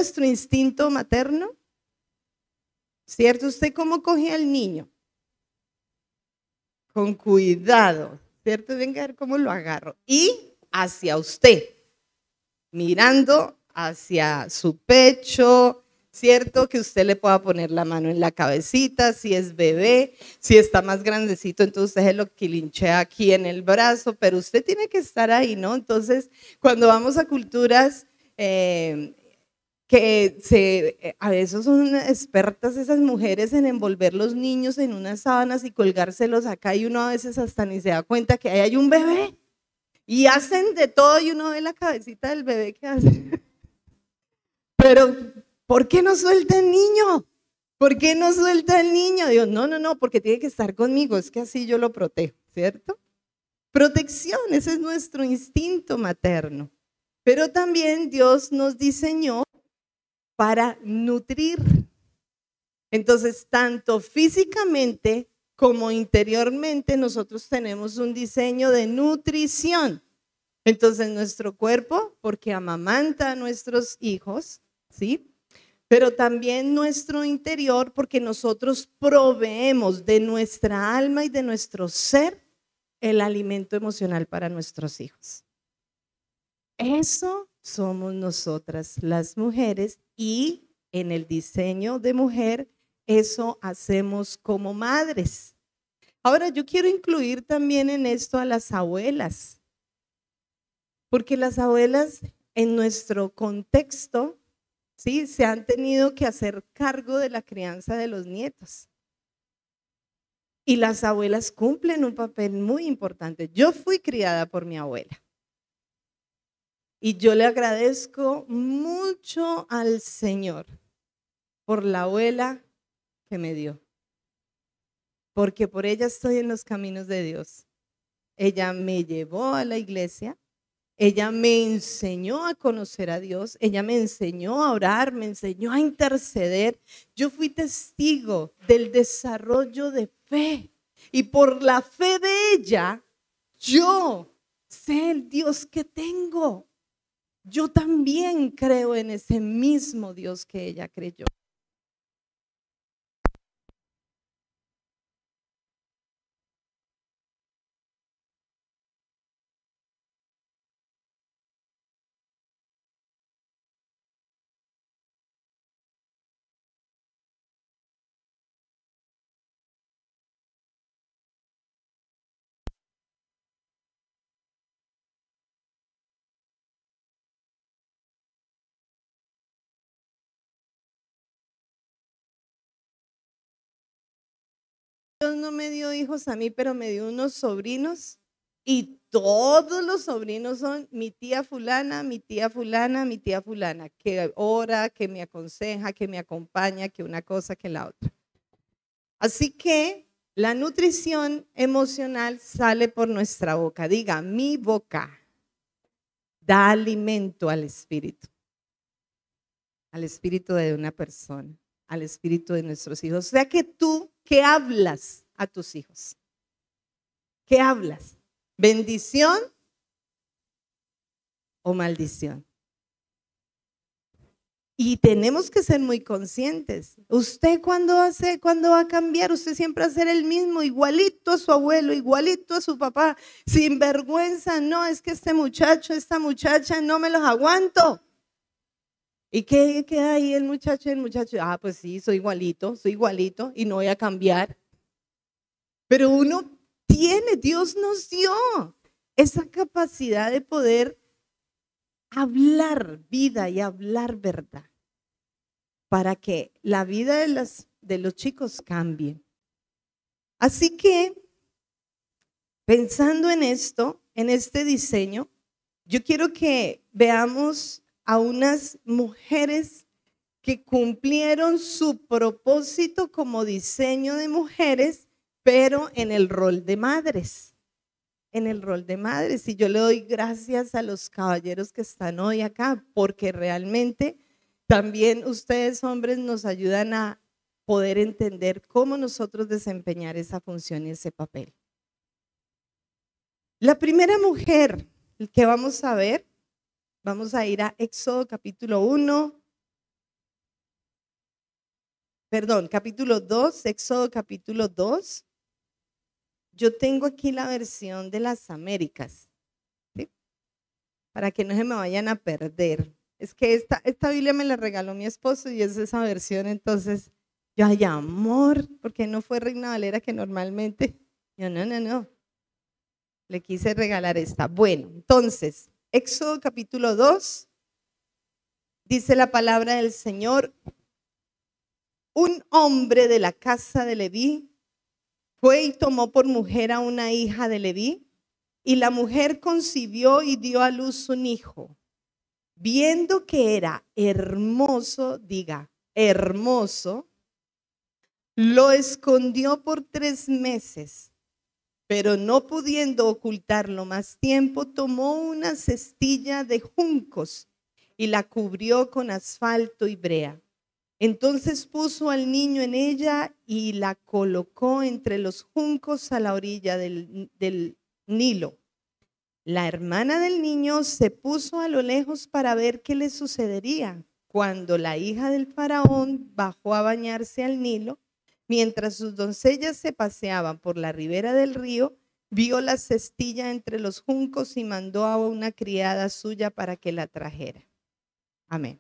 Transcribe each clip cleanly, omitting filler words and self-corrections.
nuestro instinto materno? ¿Cierto? ¿Usted cómo coge al niño? Con cuidado, ¿cierto? Venga a ver cómo lo agarro. Y hacia usted, mirando hacia su pecho, ¿cierto? Que usted le pueda poner la mano en la cabecita, si es bebé, si está más grandecito, entonces usted se lo quilinchea aquí en el brazo, pero usted tiene que estar ahí, ¿no? Entonces, cuando vamos a culturas a veces son expertas esas mujeres en envolver los niños en unas sábanas y colgárselos acá, y uno a veces hasta ni se da cuenta que ahí hay un bebé, y hacen de todo y uno ve la cabecita del bebé que hace. Pero, ¿por qué no suelta el niño? ¿Por qué no suelta el niño? Dios, no, porque tiene que estar conmigo, es que así yo lo protejo, ¿cierto? Protección, ese es nuestro instinto materno. Pero también Dios nos diseñó para nutrir. Entonces, tanto físicamente como interiormente, nosotros tenemos un diseño de nutrición. Entonces, nuestro cuerpo, porque amamanta a nuestros hijos, ¿sí? Pero también nuestro interior, porque nosotros proveemos de nuestra alma y de nuestro ser el alimento emocional para nuestros hijos. Eso somos nosotras las mujeres, y en el diseño de mujer, eso hacemos como madres. Ahora, yo quiero incluir también en esto a las abuelas, porque las abuelas en nuestro contexto, ¿sí?, se han tenido que hacer cargo de la crianza de los nietos. Y las abuelas cumplen un papel muy importante. Yo fui criada por mi abuela. Y yo le agradezco mucho al Señor por la abuela que me dio, porque por ella estoy en los caminos de Dios. Ella me llevó a la iglesia, ella me enseñó a conocer a Dios, ella me enseñó a orar, me enseñó a interceder. Yo fui testigo del desarrollo de fe, y por la fe de ella, yo sé el Dios que tengo. Yo también creo en ese mismo Dios que ella creyó. Dios no me dio hijos a mí, pero me dio unos sobrinos, y todos los sobrinos son mi tía fulana, mi tía fulana, mi tía fulana, que ora, que me aconseja, que me acompaña, que una cosa, que la otra. Así que la nutrición emocional sale por nuestra boca. Diga, mi boca da alimento al espíritu de una persona, al espíritu de nuestros hijos. O sea que tú, ¿qué hablas a tus hijos? ¿Qué hablas? ¿Bendición o maldición? Y tenemos que ser muy conscientes. ¿Usted cuándo va a cambiar? Usted siempre va a ser el mismo, igualito a su abuelo, igualito a su papá, sin vergüenza. No, es que este muchacho, esta muchacha, no me los aguanto. ¿Y qué queda ahí el muchacho y el muchacho? Ah, pues sí, soy igualito y no voy a cambiar. Pero uno tiene, Dios nos dio esa capacidad de poder hablar vida y hablar verdad para que la vida de los chicos cambie. Así que, pensando en esto, en este diseño, yo quiero que veamos a unas mujeres que cumplieron su propósito como diseño de mujeres, pero en el rol de madres. En el rol de madres. Y yo le doy gracias a los caballeros que están hoy acá, porque realmente también ustedes, hombres, nos ayudan a poder entender cómo nosotros desempeñar esa función y ese papel. La primera mujer que vamos a ver, vamos a ir a Éxodo capítulo 1, perdón, capítulo 2, Éxodo capítulo 2. Yo tengo aquí la versión de las Américas, ¿sí? Para que no se me vayan a perder. Es que esta Biblia me la regaló mi esposo y es esa versión, entonces yo, ay, amor, porque no fue Reina Valera que normalmente, yo, no, le quise regalar esta. Bueno, entonces, Éxodo capítulo 2, dice la palabra del Señor: un hombre de la casa de Leví fue y tomó por mujer a una hija de Leví, y la mujer concibió y dio a luz un hijo. Viendo que era hermoso, diga, hermoso, lo escondió por 3 meses, pero no pudiendo ocultarlo más tiempo, tomó una cestilla de juncos y la cubrió con asfalto y brea. Entonces puso al niño en ella y la colocó entre los juncos a la orilla del Nilo. La hermana del niño se puso a lo lejos para ver qué le sucedería. Cuando la hija del faraón bajó a bañarse al Nilo, mientras sus doncellas se paseaban por la ribera del río, vio la cestilla entre los juncos y mandó a una criada suya para que la trajera. Amén.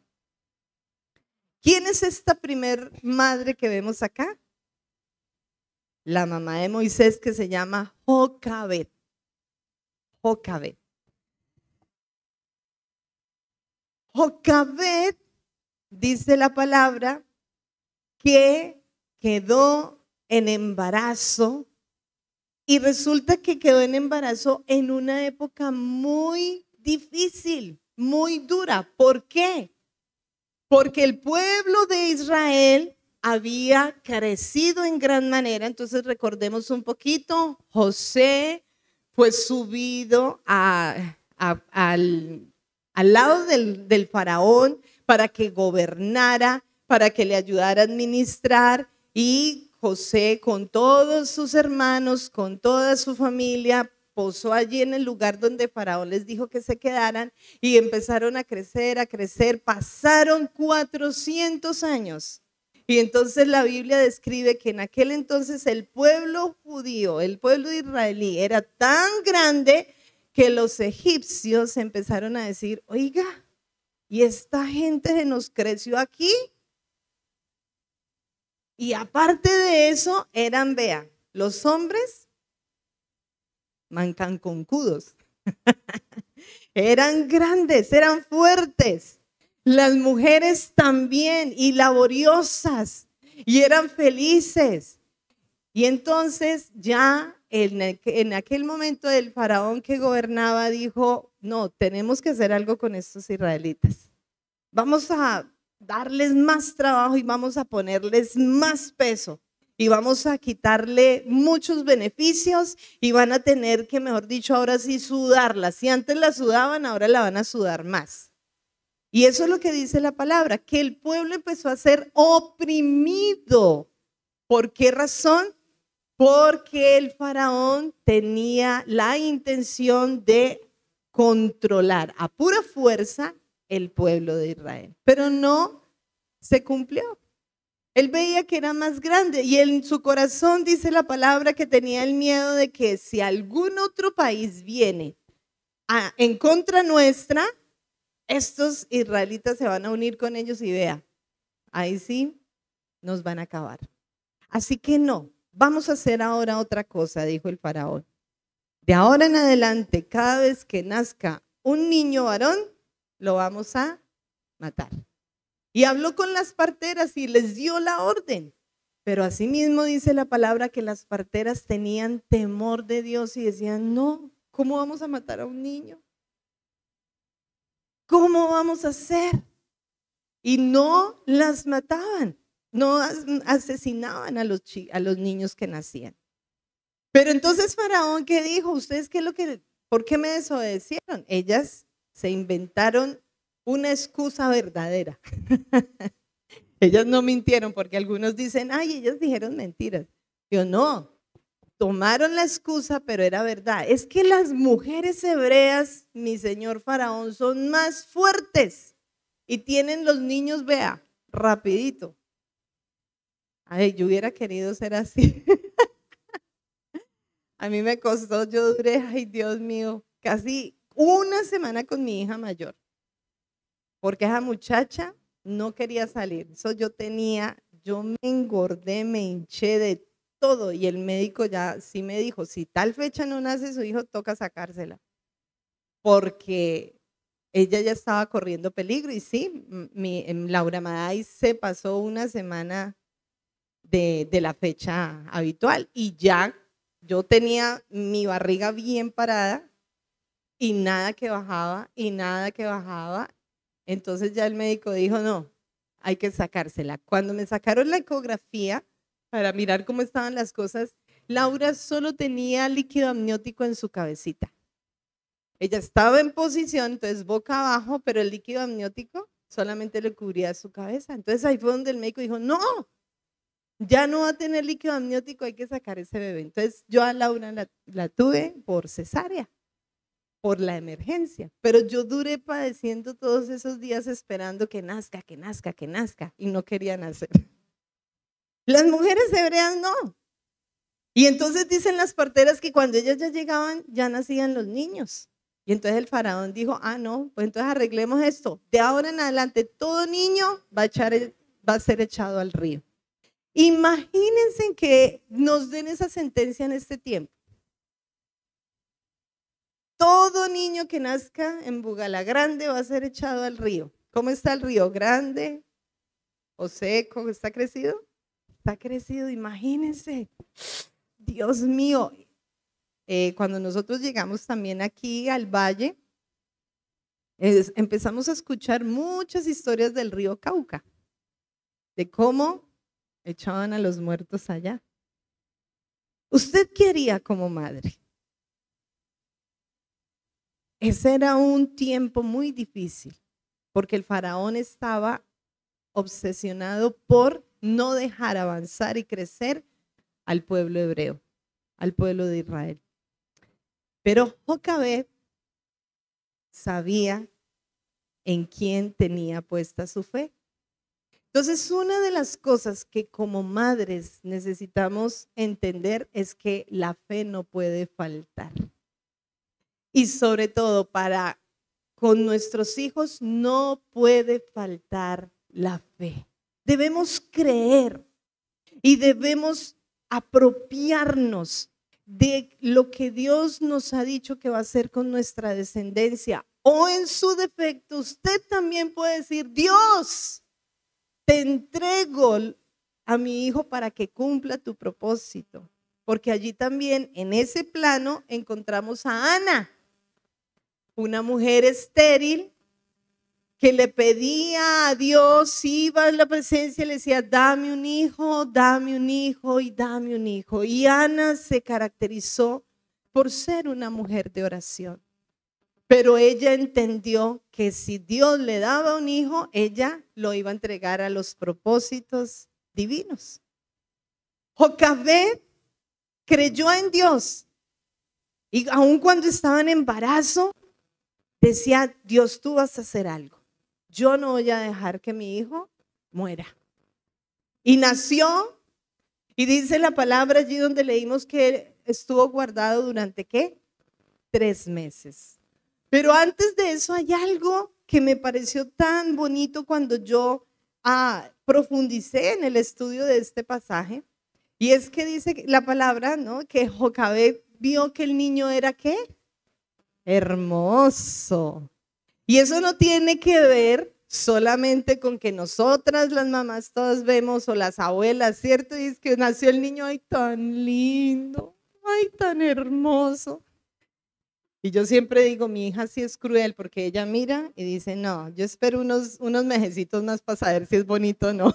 ¿Quién es esta primer madre que vemos acá? La mamá de Moisés, que se llama Jocabed. Jocabed. Jocabed, dice la palabra, que quedó en embarazo, y resulta que quedó en embarazo en una época muy difícil, muy dura. ¿Por qué? Porque el pueblo de Israel había crecido en gran manera. Entonces recordemos un poquito, José fue subido al lado del faraón para que gobernara, para que le ayudara a administrar, y José con todos sus hermanos, con toda su familia, posó allí en el lugar donde Faraón les dijo que se quedaran, y empezaron a crecer, pasaron 400 años. Y entonces la Biblia describe que en aquel entonces el pueblo judío, el pueblo israelí era tan grande que los egipcios empezaron a decir, oiga, ¿y esta gente se nos creció aquí? Y aparte de eso, eran, vean, los hombres mancanconcudos. Eran grandes, eran fuertes. Las mujeres también, y laboriosas, y eran felices. Y entonces ya en aquel momento el faraón que gobernaba dijo, no, tenemos que hacer algo con estos israelitas. Vamos a darles más trabajo y vamos a ponerles más peso y vamos a quitarle muchos beneficios, y van a tener que, mejor dicho, ahora sí sudarla. Si antes la sudaban, ahora la van a sudar más. Y eso es lo que dice la palabra, que el pueblo empezó a ser oprimido. ¿Por qué razón? Porque el faraón tenía la intención de controlar a pura fuerza el pueblo de Israel, pero no se cumplió. Él veía que era más grande, y en su corazón dice la palabra que tenía el miedo de que si algún otro país viene en contra nuestra, estos israelitas se van a unir con ellos, y vea, ahí sí nos van a acabar. Así que no, vamos a hacer ahora otra cosa, dijo el faraón. De ahora en adelante, cada vez que nazca un niño varón, lo vamos a matar. Y habló con las parteras y les dio la orden. Pero asimismo dice la palabra que las parteras tenían temor de Dios y decían, no, ¿cómo vamos a matar a un niño? ¿Cómo vamos a hacer? Y no las mataban, no asesinaban a los niños que nacían. Pero entonces Faraón, ¿qué dijo? ¿Ustedes por qué me desobedecieron? Ellas se inventaron una excusa verdadera. Ellas no mintieron, porque algunos dicen, ay, ellas dijeron mentiras. Yo no, tomaron la excusa, pero era verdad. Es que las mujeres hebreas, mi señor Faraón, son más fuertes y tienen los niños, vea, rapidito. Ay, yo hubiera querido ser así. A mí me costó, yo duré, ay Dios mío, casi una semana con mi hija mayor, porque esa muchacha no quería salir. Eso yo me engordé, me hinché de todo y el médico ya sí me dijo, si tal fecha no nace su hijo, toca sacársela, porque ella ya estaba corriendo peligro y sí, Laura Maday se pasó una semana de la fecha habitual y ya yo tenía mi barriga bien parada y nada que bajaba y nada que bajaba. Entonces ya el médico dijo, no, hay que sacársela. Cuando me sacaron la ecografía para mirar cómo estaban las cosas, Laura solo tenía líquido amniótico en su cabecita. Ella estaba en posición, entonces boca abajo, pero el líquido amniótico solamente le cubría su cabeza. Entonces ahí fue donde el médico dijo, no, ya no va a tener líquido amniótico, hay que sacar ese bebé. Entonces yo a Laura la tuve por cesárea, por la emergencia, pero yo duré padeciendo todos esos días esperando que nazca, que nazca, que nazca, y no quería nacer. Las mujeres hebreas no. Y entonces dicen las parteras que cuando ellas ya llegaban, ya nacían los niños. Y entonces el faraón dijo, ah, no, pues entonces arreglemos esto. De ahora en adelante, todo niño va a ser echado al río. Imagínense que nos den esa sentencia en este tiempo. Todo niño que nazca en Bugalagrande va a ser echado al río. ¿Cómo está el río? ¿Grande o seco? ¿Está crecido? Está crecido, imagínense. Dios mío. Cuando nosotros llegamos también aquí al valle, empezamos a escuchar muchas historias del río Cauca, de cómo echaban a los muertos allá. ¿Usted qué haría como madre? Ese era un tiempo muy difícil, porque el faraón estaba obsesionado por no dejar avanzar y crecer al pueblo hebreo, al pueblo de Israel. Pero Jocabed sabía en quién tenía puesta su fe. Entonces, una de las cosas que como madres necesitamos entender es que la fe no puede faltar. Y sobre todo con nuestros hijos no puede faltar la fe. Debemos creer y debemos apropiarnos de lo que Dios nos ha dicho que va a hacer con nuestra descendencia. O en su defecto, usted también puede decir, Dios, te entrego a mi hijo para que cumpla tu propósito. Porque allí también, en ese plano, encontramos a Ana, una mujer estéril que le pedía a Dios, iba en la presencia y le decía, dame un hijo y dame un hijo. Y Ana se caracterizó por ser una mujer de oración. Pero ella entendió que si Dios le daba un hijo, ella lo iba a entregar a los propósitos divinos. Jocabed creyó en Dios y aun cuando estaba en embarazo, decía, Dios, tú vas a hacer algo. Yo no voy a dejar que mi hijo muera. Y nació, y dice la palabra allí donde leímos que estuvo guardado durante ¿qué? 3 meses. Pero antes de eso hay algo que me pareció tan bonito cuando yo profundicé en el estudio de este pasaje. Y es que dice la palabra, ¿no? Que Jocabed vio que el niño era ¿qué? Hermoso. Y eso no tiene que ver solamente con que nosotras las mamás todas vemos o las abuelas, ¿cierto? Y es que nació el niño, ay, tan lindo, ay, tan hermoso. Y yo siempre digo, mi hija sí es cruel porque ella mira y dice, no, yo espero unos mejecitos más para saber si es bonito o no.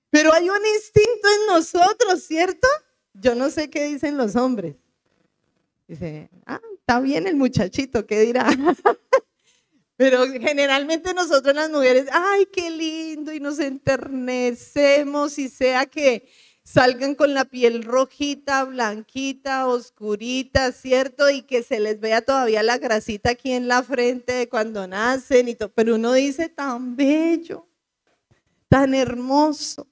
Pero hay un instinto en nosotros, ¿cierto? Yo no sé qué dicen los hombres. Dice, está bien el muchachito, ¿qué dirá? Pero generalmente nosotros las mujeres, ay, qué lindo, y nos enternecemos, y sea que salgan con la piel rojita, blanquita, oscurita, ¿cierto? Y que se les vea todavía la grasita aquí en la frente de cuando nacen, pero uno dice, tan bello, tan hermoso.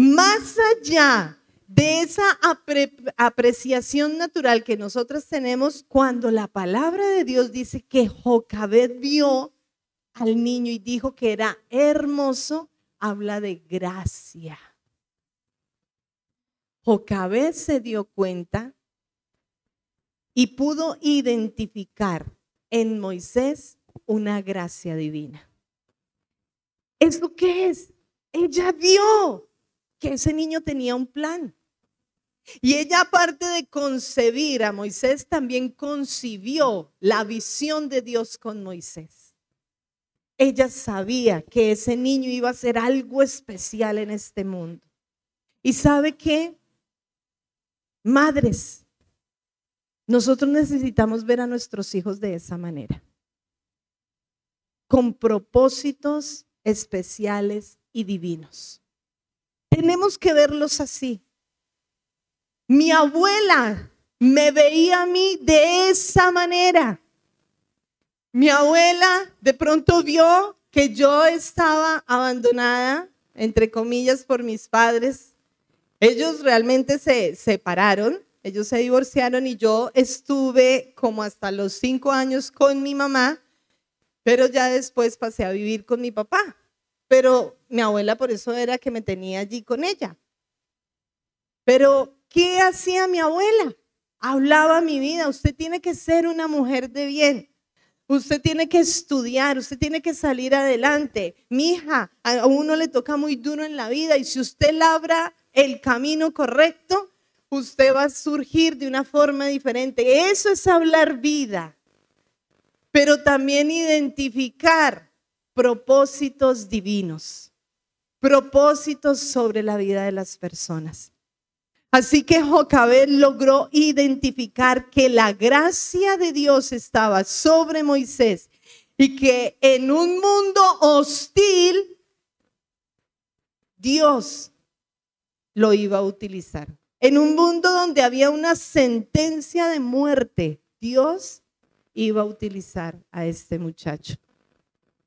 Más allá de esa apreciación natural que nosotros tenemos, cuando la palabra de Dios dice que Jocabed vio al niño y dijo que era hermoso, habla de gracia. Jocabed se dio cuenta y pudo identificar en Moisés una gracia divina. ¿Eso qué es? Ella vio que ese niño tenía un plan. Y ella, aparte de concebir a Moisés, también concibió la visión de Dios con Moisés. Ella sabía que ese niño iba a ser algo especial en este mundo. ¿Y sabe qué? Madres, nosotros necesitamos ver a nuestros hijos de esa manera, con propósitos especiales y divinos. Tenemos que verlos así. Mi abuela me veía a mí de esa manera. Mi abuela de pronto vio que yo estaba abandonada, entre comillas, por mis padres. Ellos realmente se separaron, ellos se divorciaron y yo estuve como hasta los 5 años con mi mamá, pero ya después pasé a vivir con mi papá. Pero mi abuela por eso era que me tenía allí con ella. Pero ¿qué hacía mi abuela? Hablaba mi vida. Usted tiene que ser una mujer de bien. Usted tiene que estudiar, usted tiene que salir adelante. Mija, a uno le toca muy duro en la vida y si usted labra el camino correcto, usted va a surgir de una forma diferente. Eso es hablar vida, pero también identificar propósitos divinos, propósitos sobre la vida de las personas. Así que Jocabed logró identificar que la gracia de Dios estaba sobre Moisés y que en un mundo hostil Dios lo iba a utilizar. En un mundo donde había una sentencia de muerte, Dios iba a utilizar a este muchacho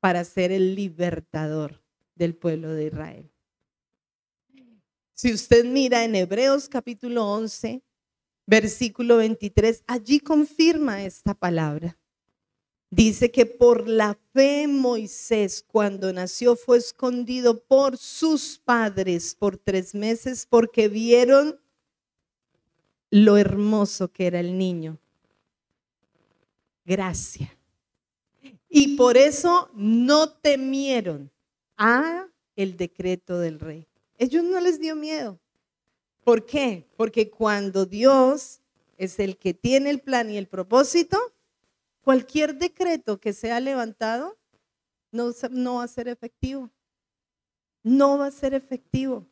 para ser el libertador del pueblo de Israel. Si usted mira en Hebreos capítulo 11, versículo 23, allí confirma esta palabra. Dice que por la fe Moisés, cuando nació, fue escondido por sus padres por 3 meses porque vieron lo hermoso que era el niño. Gracia. Y por eso no temieron a el decreto del rey. Ellos no les dio miedo. ¿Por qué? Porque cuando Dios es el que tiene el plan y el propósito, cualquier decreto que sea levantado no va a ser efectivo. No va a ser efectivo.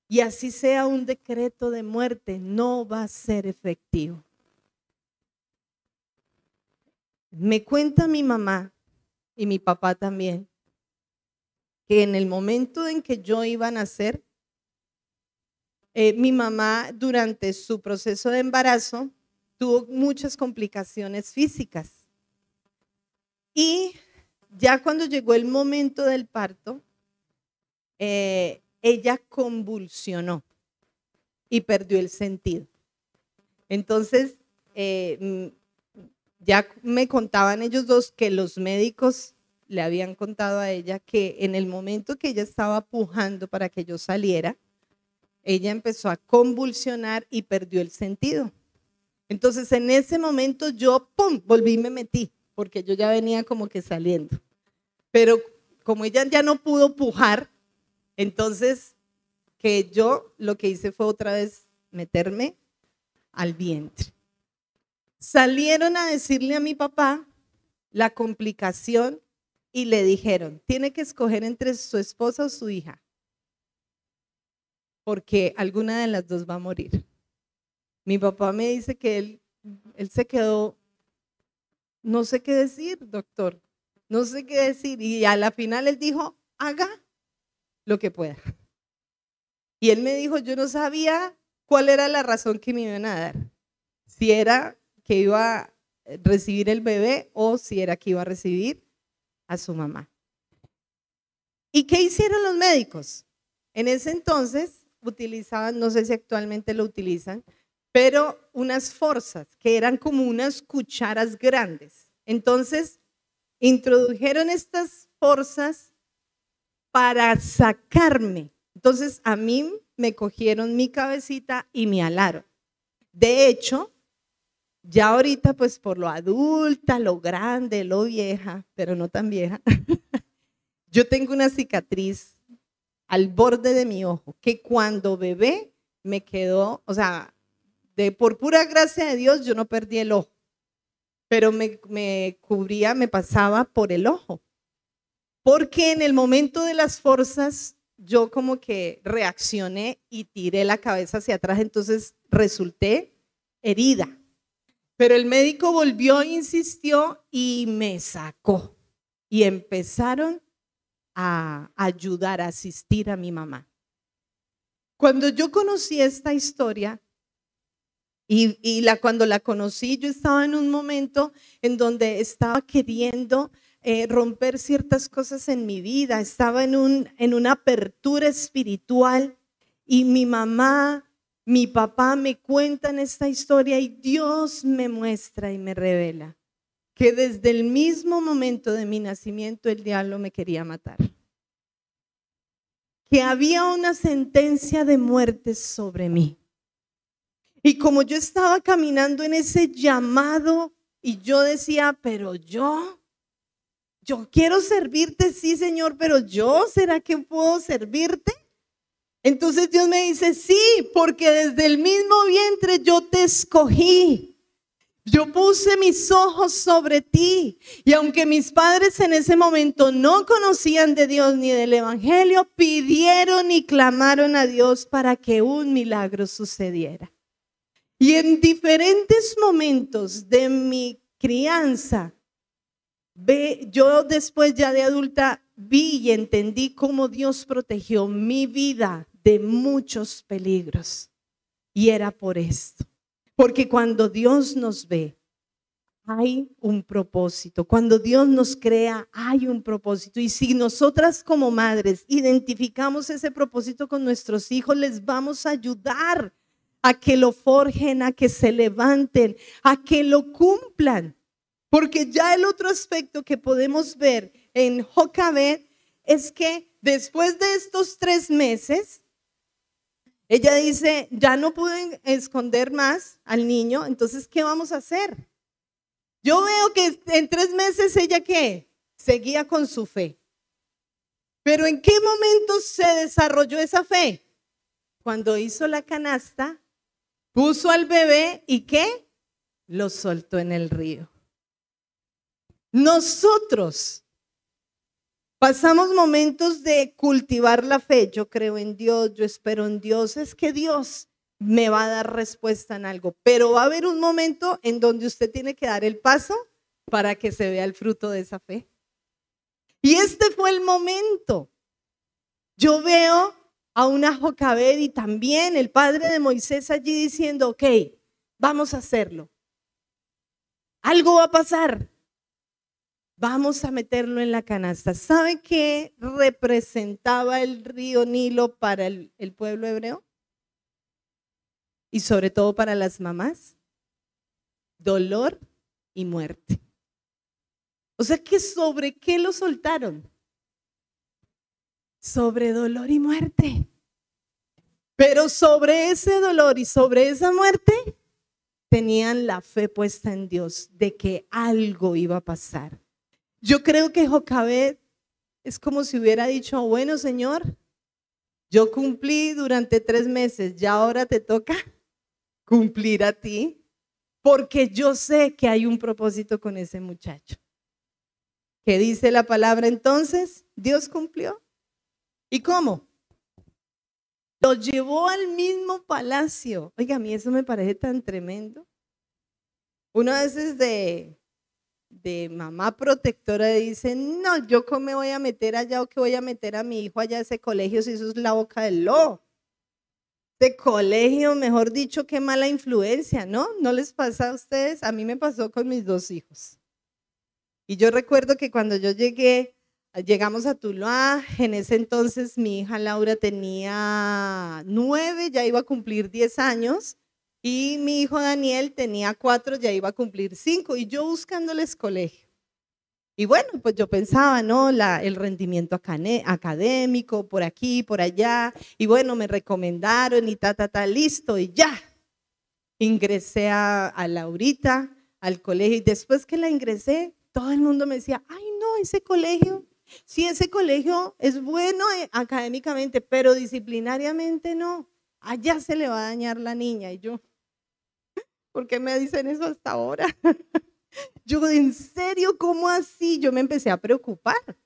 Y así sea un decreto de muerte, no va a ser efectivo. Me cuenta mi mamá y mi papá también que en el momento en que yo iba a nacer, mi mamá durante su proceso de embarazo tuvo muchas complicaciones físicas. Y ya cuando llegó el momento del parto, ella convulsionó y perdió el sentido. Entonces, ya me contaban ellos dos que los médicos le habían contado a ella que en el momento que ella estaba pujando para que yo saliera, ella empezó a convulsionar y perdió el sentido. Entonces, en ese momento yo, ¡pum!, volví y me metí, porque yo ya venía como que saliendo. Pero como ella ya no pudo pujar, entonces que yo lo que hice fue otra vez meterme al vientre. Salieron a decirle a mi papá la complicación y le dijeron, tiene que escoger entre su esposa o su hija, porque alguna de las dos va a morir. Mi papá me dice que él se quedó, no sé qué decir, doctor, no sé qué decir. Y a la final él dijo, haga lo que pueda. Y él me dijo, yo no sabía cuál era la razón que me iban a dar. Si era que iba a recibir el bebé o si era que iba a recibir a su mamá. ¿Y qué hicieron los médicos? En ese entonces utilizaban, no sé si actualmente lo utilizan, pero unas forzas que eran como unas cucharas grandes. Entonces, introdujeron estas forzas para sacarme. Entonces, a mí me cogieron mi cabecita y me alaron. De hecho, ya ahorita, pues por lo adulta, lo grande, lo vieja, pero no tan vieja, yo tengo una cicatriz al borde de mi ojo, que cuando bebé me quedó, o sea, por pura gracia de Dios, yo no perdí el ojo, pero me cubría, me pasaba por el ojo. Porque en el momento de las forzas, yo como que reaccioné y tiré la cabeza hacia atrás, entonces resulté herida. Pero el médico volvió, insistió y me sacó. Y empezaron a ayudar, a asistir a mi mamá. Cuando yo conocí esta historia, cuando la conocí, yo estaba en un momento en donde estaba queriendo romper ciertas cosas en mi vida, estaba en una apertura espiritual y mi mamá, mi papá me cuentan esta historia y Dios me muestra y me revela que desde el mismo momento de mi nacimiento el diablo me quería matar. Que había una sentencia de muerte sobre mí. Y como yo estaba caminando en ese llamado y yo decía, pero yo quiero servirte, sí, Señor, pero ¿será que puedo servirte? Entonces Dios me dice, sí, porque desde el mismo vientre yo te escogí. Yo puse mis ojos sobre ti. Y aunque mis padres en ese momento no conocían de Dios ni del evangelio, pidieron y clamaron a Dios para que un milagro sucediera. Y en diferentes momentos de mi crianza, yo después ya de adulta vi y entendí cómo Dios protegió mi vida de muchos peligros. Y era por esto. Porque cuando Dios nos ve, hay un propósito. Cuando Dios nos crea, hay un propósito. Y si nosotras como madres identificamos ese propósito con nuestros hijos, les vamos a ayudar a que lo forjen, a que se levanten, a que lo cumplan. Porque ya el otro aspecto que podemos ver en Jocabed es que después de estos 3 meses, ella dice, ya no pude esconder más al niño, entonces, ¿qué vamos a hacer? Yo veo que en 3 meses ella, ¿qué? Seguía con su fe. Pero ¿en qué momento se desarrolló esa fe? Cuando hizo la canasta, puso al bebé y ¿qué? Lo soltó en el río. Nosotros pasamos momentos de cultivar la fe. Yo creo en Dios, yo espero en Dios. Es que Dios me va a dar respuesta en algo. Pero va a haber un momento en donde usted tiene que dar el paso para que se vea el fruto de esa fe. Y este fue el momento. Yo veo a una Jocabed y también el padre de Moisés allí diciendo, ok, vamos a hacerlo. Algo va a pasar. Vamos a meterlo en la canasta. ¿Sabe qué representaba el río Nilo para el pueblo hebreo? Y sobre todo para las mamás. Dolor y muerte. O sea que ¿sobre qué lo soltaron? Sobre dolor y muerte. Pero sobre ese dolor y sobre esa muerte tenían la fe puesta en Dios de que algo iba a pasar. Yo creo que Jocabed es como si hubiera dicho, bueno, Señor, yo cumplí durante 3 meses, ya ahora te toca cumplir a ti, porque yo sé que hay un propósito con ese muchacho. ¿Qué dice la palabra entonces? Dios cumplió. ¿Y cómo? Lo llevó al mismo palacio. Oiga, a mí eso me parece tan tremendo. Uno a veces de mamá protectora dice, no, yo cómo me voy a meter allá o que voy a meter a mi hijo allá a ese colegio si eso es la boca del lobo. Ese colegio, mejor dicho, qué mala influencia, ¿no? ¿No les pasa a ustedes? A mí me pasó con mis 2 hijos. Y yo recuerdo que cuando yo llegué Llegamos a Tuluá. En ese entonces mi hija Laura tenía 9, ya iba a cumplir 10 años. Y mi hijo Daniel tenía 4, ya iba a cumplir 5. Y yo buscándoles colegio. Y bueno, pues yo pensaba, ¿no? El rendimiento académico, por aquí, por allá. Y bueno, me recomendaron y listo. Y ya, ingresé a Laurita, al colegio. Y después que la ingresé, todo el mundo me decía, ay, no, ese colegio, sí, ese colegio es bueno académicamente, pero disciplinariamente no. Allá se le va a dañar la niña. Y yo, ¿por qué me dicen eso hasta ahora? Yo, ¿en serio? ¿Cómo así? Yo me empecé a preocupar.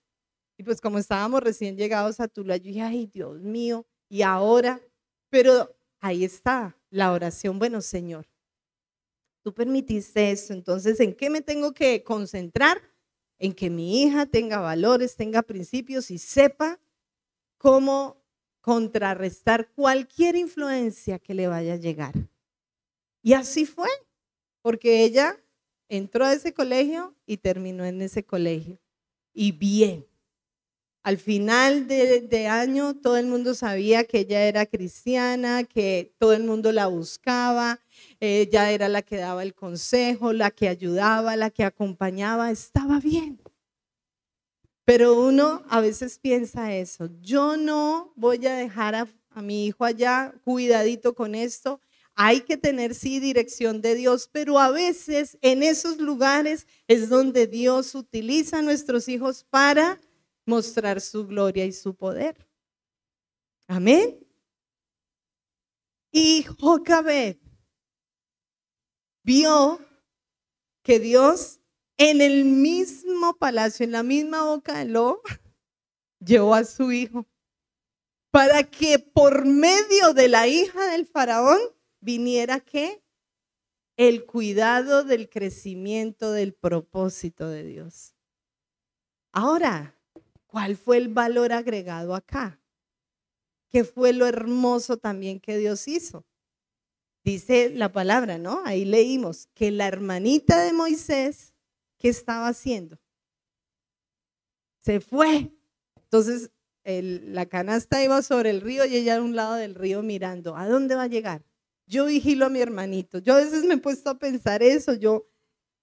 Y pues como estábamos recién llegados a Tuluá, yo dije, ay, Dios mío, ¿y ahora? Pero ahí está la oración. Bueno, Señor, tú permitiste esto, entonces, ¿en qué me tengo que concentrar? En que mi hija tenga valores, tenga principios y sepa cómo contrarrestar cualquier influencia que le vaya a llegar. Y así fue, porque ella entró a ese colegio y terminó en ese colegio. Y bien, al final de año todo el mundo sabía que ella era cristiana, que todo el mundo la buscaba, ella era la que daba el consejo, la que ayudaba, la que acompañaba, estaba bien. Pero uno a veces piensa eso, yo no voy a dejar a mi hijo allá, cuidadito con esto. Hay que tener, sí, dirección de Dios, pero a veces en esos lugares es donde Dios utiliza a nuestros hijos para mostrar su gloria y su poder. Amén. Y Jocabed vio que Dios en el mismo palacio, en la misma boca de lobo, llevó a su hijo para que por medio de la hija del faraón viniera ¿qué? El cuidado del crecimiento del propósito de Dios. Ahora, ¿cuál fue el valor agregado acá? ¿Qué fue lo hermoso también que Dios hizo? Dice la palabra, ¿no? Ahí leímos que la hermanita de Moisés, ¿qué estaba haciendo? Se fue. Entonces, la canasta iba sobre el río y ella a un lado del río mirando. ¿A dónde va a llegar? Yo vigilo a mi hermanito. Yo a veces me he puesto a pensar eso. Yo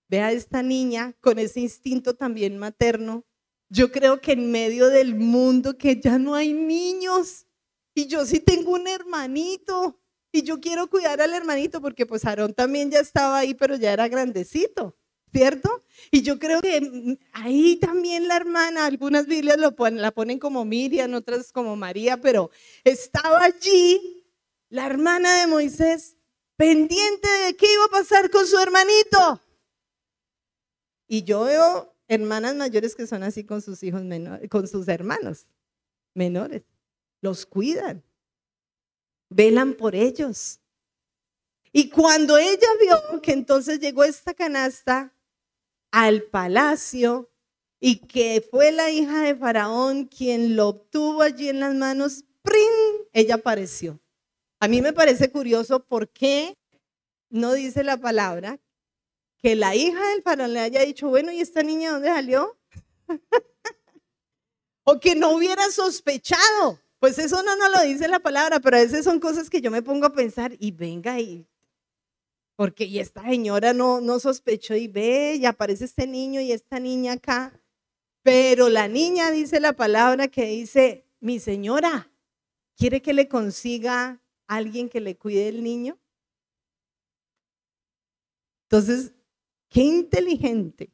veo a esta niña con ese instinto también materno. Yo creo que en medio del mundo que ya no hay niños y yo sí tengo un hermanito y yo quiero cuidar al hermanito porque pues Aarón también ya estaba ahí, pero ya era grandecito, ¿cierto? Y yo creo que ahí también la hermana, algunas Biblias la ponen como Miriam, otras como María, pero estaba allí la hermana de Moisés pendiente de qué iba a pasar con su hermanito. Y yo veo hermanas mayores que son así con sus hijos menores, con sus hermanos menores. Los cuidan, velan por ellos. Y cuando ella vio que entonces llegó esta canasta al palacio y que fue la hija de Faraón quien lo obtuvo allí en las manos, ¡prin!, ella apareció. A mí me parece curioso por qué no dice la palabra que la hija del faraón le haya dicho, bueno, ¿y esta niña dónde salió? O que no hubiera sospechado. Pues eso no lo dice la palabra, pero a veces son cosas que yo me pongo a pensar y venga, porque y esta señora no sospechó y ve, y aparece este niño y esta niña acá. Pero la niña dice la palabra que dice, mi señora, ¿quiere que le consiga alguien que le cuide el niño? Entonces, qué inteligente,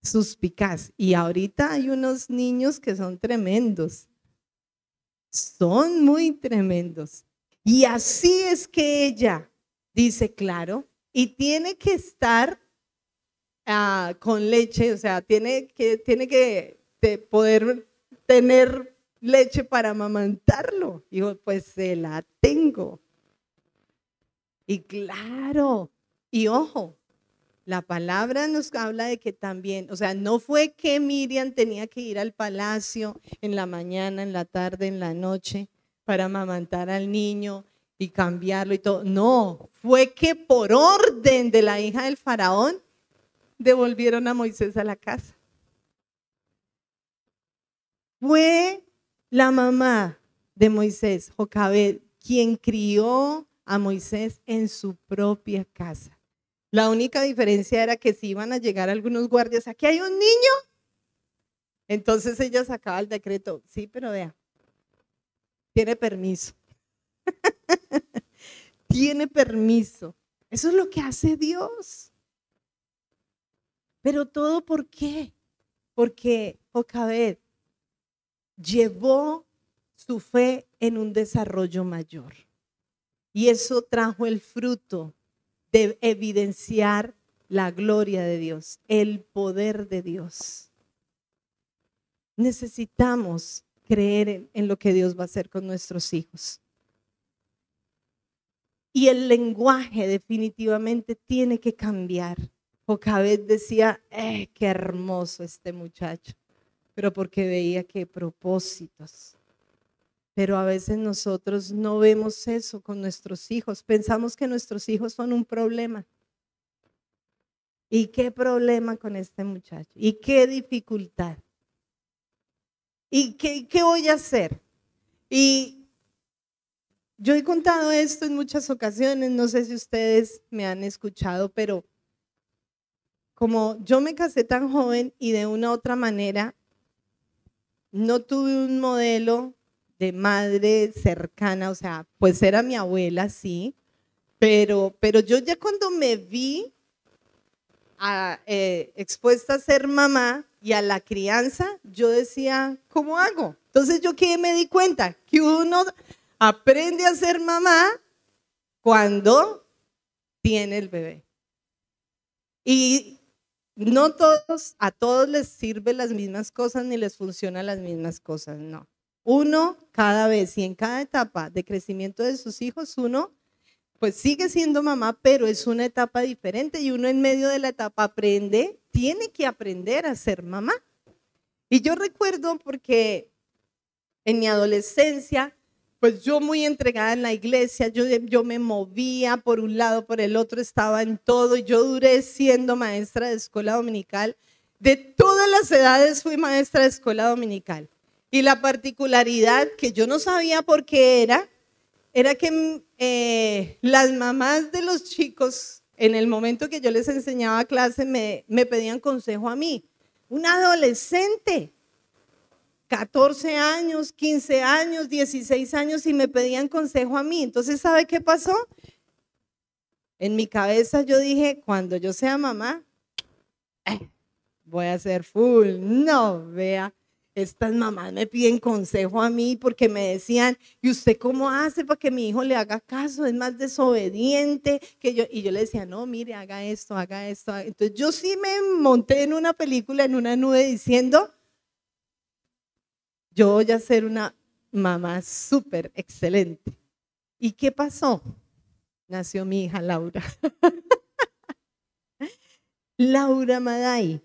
suspicaz. Y ahorita hay unos niños que son tremendos. Son muy tremendos. Y así es que ella dice, claro, y tiene que estar con leche, o sea, tiene que poder tener leche para amamantarlo. Digo, pues se la tengo. Y claro, y ojo, la palabra nos habla de que también, o sea, no fue que Miriam tenía que ir al palacio en la mañana, en la tarde, en la noche para amamantar al niño y cambiarlo y todo. No, fue que por orden de la hija del faraón devolvieron a Moisés a la casa. Fue la mamá de Moisés, Jocabed, quien crió a Moisés en su propia casa. La única diferencia era que si iban a llegar algunos guardias, aquí hay un niño, entonces ella sacaba el decreto, sí, pero vea, tiene permiso. Tiene permiso. Eso es lo que hace Dios. Pero todo ¿por qué? Porque Jocabed llevó su fe en un desarrollo mayor. Y eso trajo el fruto de evidenciar la gloria de Dios, el poder de Dios. Necesitamos creer en lo que Dios va a hacer con nuestros hijos. Y el lenguaje definitivamente tiene que cambiar. Jocabed decía, qué hermoso este muchacho, pero porque veía qué propósitos. Pero a veces nosotros no vemos eso con nuestros hijos. Pensamos que nuestros hijos son un problema. ¿Y qué problema con este muchacho? ¿Y qué dificultad? ¿Y qué voy a hacer? Y yo he contado esto en muchas ocasiones, no sé si ustedes me han escuchado, pero como yo me casé tan joven y de una u otra manera no tuve un modelo de madre cercana, o sea, pues era mi abuela, sí, pero yo ya cuando me vi expuesta a ser mamá y a la crianza, yo decía, ¿cómo hago? Entonces yo que me di cuenta que uno aprende a ser mamá cuando tiene el bebé. Y no a todos les sirven las mismas cosas ni les funcionan las mismas cosas, no. Uno cada vez y en cada etapa de crecimiento de sus hijos, uno pues sigue siendo mamá, pero es una etapa diferente y uno en medio de la etapa tiene que aprender a ser mamá. Y yo recuerdo porque en mi adolescencia, pues yo muy entregada en la iglesia, yo me movía por un lado, por el otro, estaba en todo. Y yo duré siendo maestra de escuela dominical. De todas las edades fui maestra de escuela dominical. Y la particularidad que yo no sabía por qué era que las mamás de los chicos, en el momento que yo les enseñaba clase, me pedían consejo a mí. Una adolescente. 14 años, 15 años, 16 años y me pedían consejo a mí. Entonces, ¿sabe qué pasó? En mi cabeza yo dije, cuando yo sea mamá, voy a ser full. No, vea, estas mamás me piden consejo a mí porque me decían, ¿y usted cómo hace para que mi hijo le haga caso? Es más desobediente que yo. Y yo le decía, no, mire, haga esto, haga esto. Entonces, yo sí me monté en una película, en una nube diciendo, yo voy a ser una mamá súper excelente. ¿Y qué pasó? Nació mi hija Laura. Laura Maday.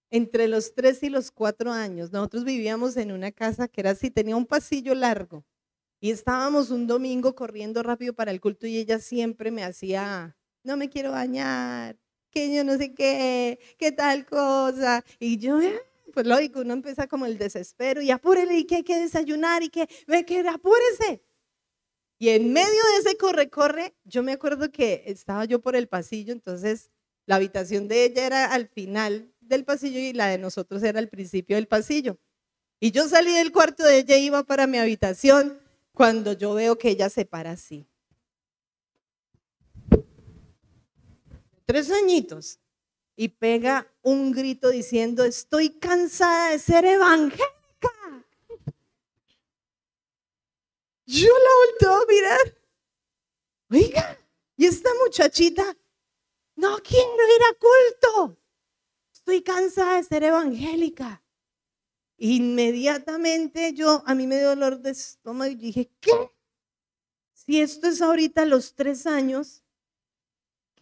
Entre los 3 y los 4 años, nosotros vivíamos en una casa que era así, tenía un pasillo largo. Y estábamos un domingo corriendo rápido para el culto y ella siempre me hacía, no me quiero bañar, que yo no sé qué tal cosa. Y yo, pues lógico, uno empieza como el desespero y apúrele y que hay que desayunar y que ve que apúrese. Y en medio de ese corre, yo me acuerdo que estaba yo por el pasillo, entonces la habitación de ella era al final del pasillo y la de nosotros era al principio del pasillo. Y yo salí del cuarto de ella e iba para mi habitación cuando yo veo que ella se para así. 3 añitos. Y pega un grito diciendo, estoy cansada de ser evangélica. Yo la volteo a mirar. Oiga, ¿y esta muchachita? No quiero ir a culto. Estoy cansada de ser evangélica. Inmediatamente a mí me dio dolor de estómago y dije, ¿qué? Si esto es ahorita a los 3 años,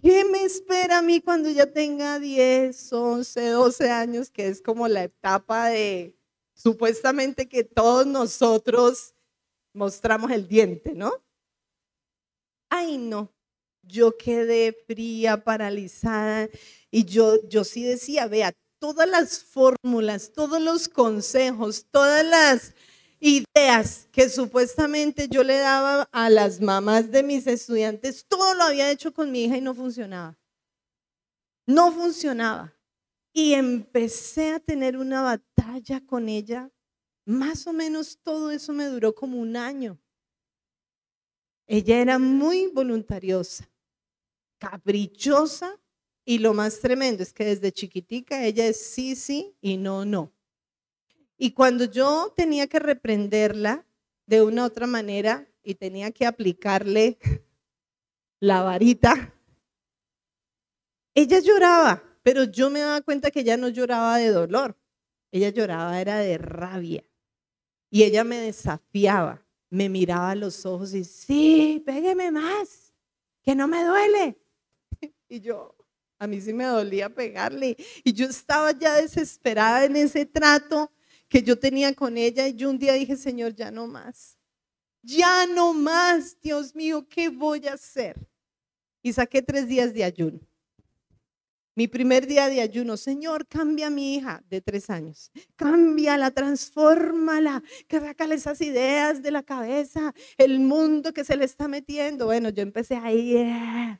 ¿qué me espera a mí cuando ya tenga 10, 11, 12 años? Que es como la etapa de supuestamente que todos nosotros mostramos el diente, ¿no? Ay, no. Yo quedé fría, paralizada y yo sí decía, vea, todas las fórmulas, todos los consejos, todas las ideas que supuestamente yo le daba a las mamás de mis estudiantes, todo lo había hecho con mi hija y no funcionaba. No funcionaba. Y empecé a tener una batalla con ella. Más o menos todo eso me duró como un año. Ella era muy voluntariosa, caprichosa, y lo más tremendo es que desde chiquitica ella es sí, sí y no, no. Y cuando yo tenía que reprenderla de una u otra manera y tenía que aplicarle la varita, ella lloraba, pero yo me daba cuenta que ella no lloraba de dolor, ella lloraba era de rabia. Y ella me desafiaba, me miraba a los ojos y sí, pégame más, que no me duele. Y yo, a mí sí me dolía pegarle. Y yo estaba ya desesperada en ese trato que yo tenía con ella. Y yo un día dije, Señor, ya no más. Ya no más, Dios mío, ¿qué voy a hacer? Y saqué 3 días de ayuno. Mi primer día de ayuno, Señor, cambia a mi hija de 3 años. Cámbiala, transfórmala, que sácale esas ideas de la cabeza, el mundo que se le está metiendo. Bueno, yo empecé ahí.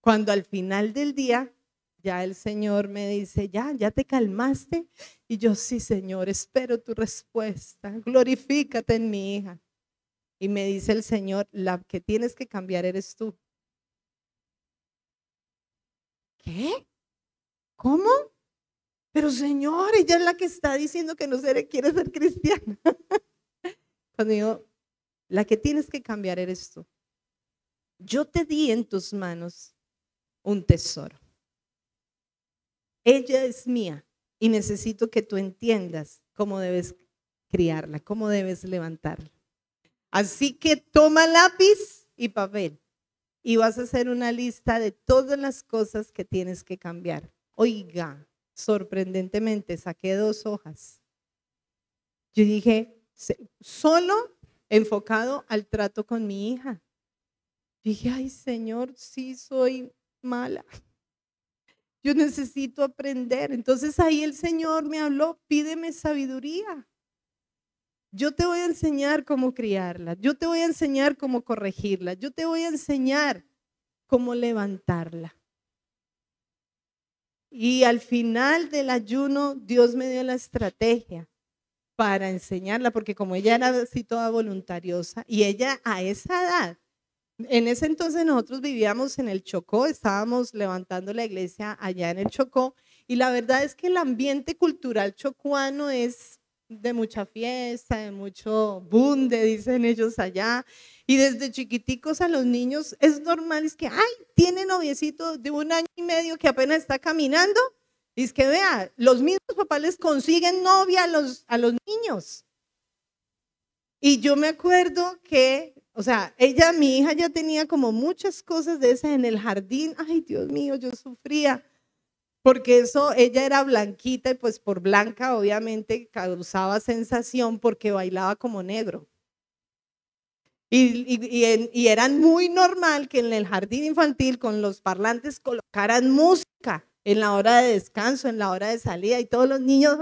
Cuando al final del día, ya el Señor me dice, ya te calmaste. Y yo, sí, Señor, espero tu respuesta. Glorifícate en mi hija. Y me dice el Señor, la que tienes que cambiar eres tú. ¿Qué? ¿Cómo? Pero Señor, ella es la que está diciendo que no quiere ser cristiana. Cuando digo, la que tienes que cambiar eres tú. Yo te di en tus manos un tesoro. Ella es mía y necesito que tú entiendas cómo debes criarla, cómo debes levantarla. Así que toma lápiz y papel y vas a hacer una lista de todas las cosas que tienes que cambiar. Oiga, sorprendentemente saqué 2 hojas. Yo dije, solo enfocado al trato con mi hija. Dije, ay Señor, sí soy mala. Yo necesito aprender. Entonces ahí el Señor me habló, pídeme sabiduría. Yo te voy a enseñar cómo criarla. Yo te voy a enseñar cómo corregirla. Yo te voy a enseñar cómo levantarla. Y al final del ayuno, Dios me dio la estrategia para enseñarla, porque como ella era así toda voluntariosa, y ella a esa edad, en ese entonces nosotros vivíamos en el Chocó, estábamos levantando la iglesia allá en el Chocó, y la verdad es que el ambiente cultural chocuano es de mucha fiesta, de mucho bunde, dicen ellos allá, y desde chiquiticos a los niños es normal, es que, ay, tiene noviecito de 1 año y medio que apenas está caminando, y es que vea, los mismos papás les consiguen novia a los niños. Y yo me acuerdo que, o sea, mi hija ya tenía como muchas cosas de esas en el jardín. Ay, Dios mío, yo sufría. Porque ella era blanquita y pues por blanca obviamente causaba sensación porque bailaba como negro. Y era muy normal que en el jardín infantil con los parlantes colocaran música en la hora de descanso, en la hora de salida y todos los niños.